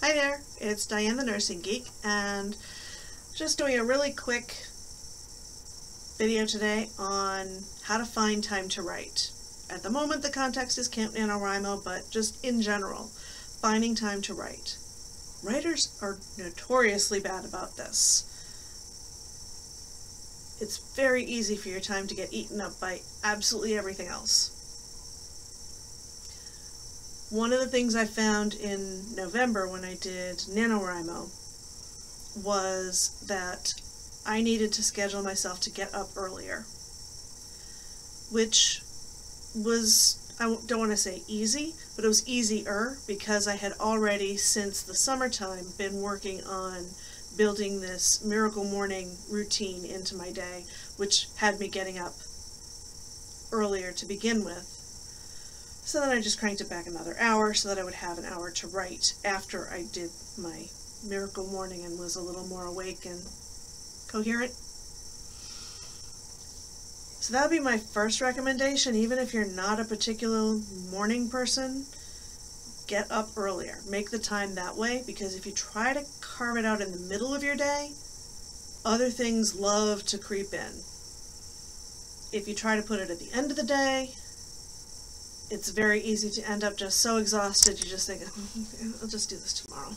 Hi there, it's Diane the Nursing Geek, and just doing a really quick video today on how to find time to write. At the moment the context is Camp NaNoWriMo, but just in general, finding time to write. Writers are notoriously bad about this. It's very easy for your time to get eaten up by absolutely everything else. One of the things I found in November when I did NaNoWriMo was that I needed to schedule myself to get up earlier, which was, I don't want to say easy, but it was easier because I had already, since the summertime, been working on building this miracle morning routine into my day, which had me getting up earlier to begin with. So then I just cranked it back another hour so that I would have an hour to write after I did my miracle morning and was a little more awake and coherent. So that would be my first recommendation. Even if you're not a particular morning person, get up earlier. Make the time that way, because if you try to carve it out in the middle of your day, other things love to creep in. If you try to put it at the end of the day, it's very easy to end up just so exhausted you just think, I'll just do this tomorrow.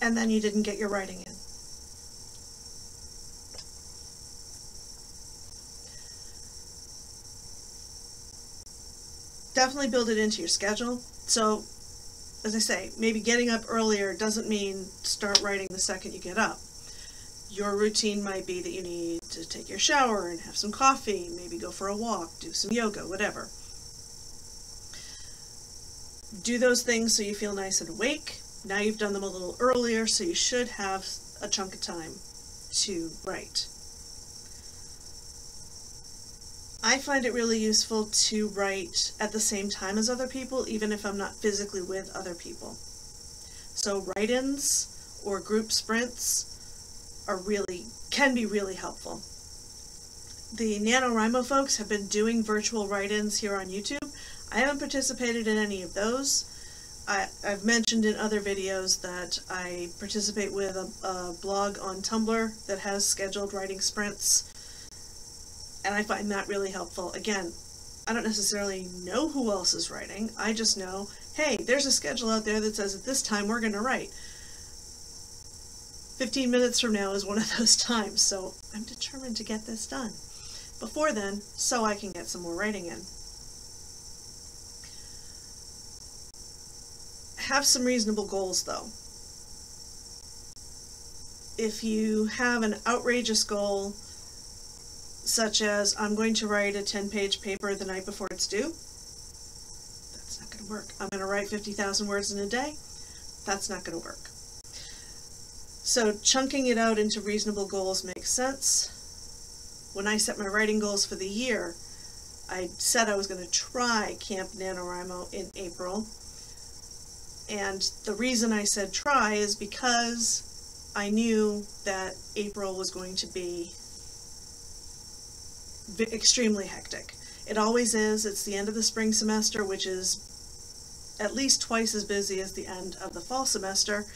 And then you didn't get your writing in. Definitely build it into your schedule. So, as I say, maybe getting up earlier doesn't mean start writing the second you get up. Your routine might be that you need to take your shower and have some coffee, maybe go for a walk, do some yoga, whatever. Do those things so you feel nice and awake. Now you've done them a little earlier, so you should have a chunk of time to write. I find it really useful to write at the same time as other people, even if I'm not physically with other people. So write-ins or group sprints can be really helpful. The NaNoWriMo folks have been doing virtual write-ins here on YouTube. I haven't participated in any of those. I've mentioned in other videos that I participate with a blog on Tumblr that has scheduled writing sprints, and I find that really helpful. Again, I don't necessarily know who else is writing. I just know, hey, there's a schedule out there that says at this time we're going to write. 15 minutes from now is one of those times, so I'm determined to get this done before then so I can get some more writing in. Have some reasonable goals though. If you have an outrageous goal, such as I'm going to write a 10-page paper the night before it's due, that's not going to work. I'm going to write 50,000 words in a day, that's not going to work. So chunking it out into reasonable goals makes sense. When I set my writing goals for the year, I said I was going to try Camp NaNoWriMo in April. And the reason I said try is because I knew that April was going to be extremely hectic. It always is. It's the end of the spring semester, which is at least twice as busy as the end of the fall semester.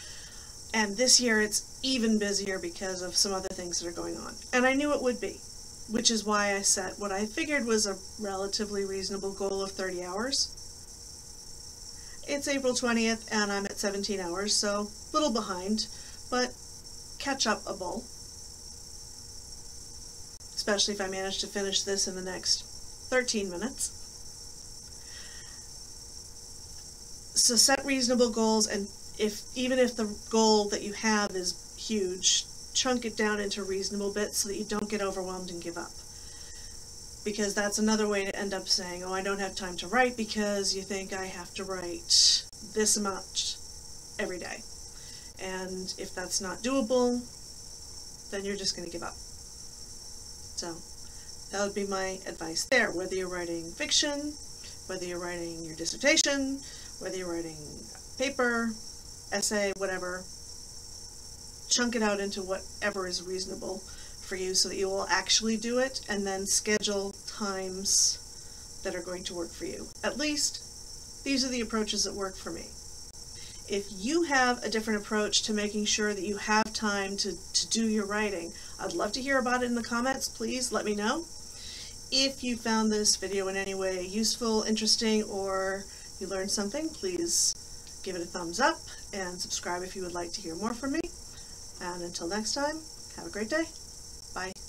And this year it's even busier because of some other things that are going on. And I knew it would be, which is why I set what I figured was a relatively reasonable goal of 30 hours. It's April 20th and I'm at 17 hours, so a little behind, but catch-up-able. Especially if I manage to finish this in the next 13 minutes. So set reasonable goals, and even if the goal that you have is huge, chunk it down into reasonable bits so that you don't get overwhelmed and give up. Because that's another way to end up saying, oh, I don't have time to write, because you think I have to write this amount every day. And if that's not doable, then you're just going to give up. So that would be my advice there. Whether you're writing fiction, whether you're writing your dissertation, whether you're writing a paper, essay, whatever, chunk it out into whatever is reasonable for you so that you will actually do it, and then schedule times that are going to work for you. At least these are the approaches that work for me. If you have a different approach to making sure that you have time to do your writing, I'd love to hear about it in the comments. Please let me know. If you found this video in any way useful, interesting, or you learned something, please give it a thumbs up and subscribe if you would like to hear more from me. And until next time, have a great day. Bye.